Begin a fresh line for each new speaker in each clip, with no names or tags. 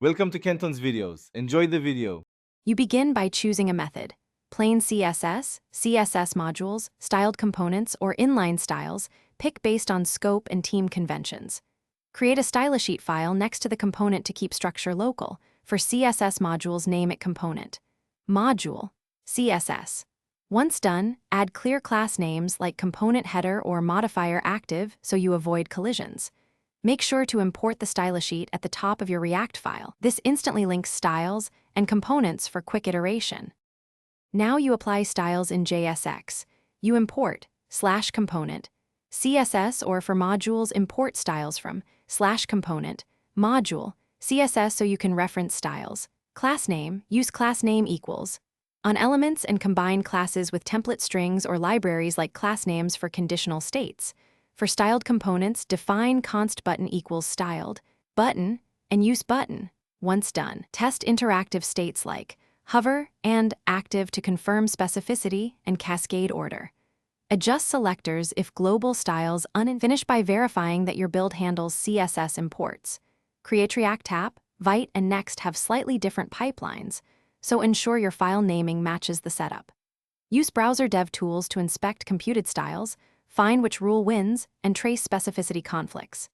Welcome to Kenton's videos. Enjoy the video.
You begin by choosing a method. Plain CSS, CSS modules, styled components, or inline styles, pick based on scope and team conventions. Create a style sheet file next to the component to keep structure local. For CSS modules, name it component. Module, CSS. Once done, add clear class names like component header or modifier active so you avoid collisions. Make sure to import the style sheet at the top of your React file. This instantly links styles and components for quick iteration. Now you apply styles in JSX. You import /component, CSS, or for modules, import styles from /component, module, CSS so you can reference styles. Class name, use class name equals. On elements and combine classes with template strings or libraries like class names for conditional states. For styled components, define const button equals styled button and use button. Once done, test interactive states like hover and active to confirm specificity and cascade order. Adjust selectors if global styles finish by verifying that your build handles CSS imports. Create React app, Vite, and Next have slightly different pipelines, so ensure your file naming matches the setup. Use browser dev tools to inspect computed styles, find which rule wins, and trace specificity conflicts.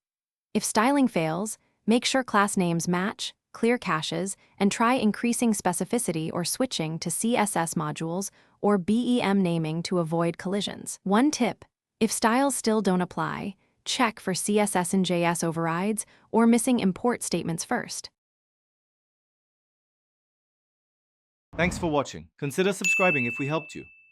If styling fails, make sure class names match, clear caches, and try increasing specificity or switching to CSS modules or BEM naming to avoid collisions. One tip: if styles still don't apply, check for CSS and JS overrides or missing import statements first.
Thanks for watching. Consider subscribing if we helped you.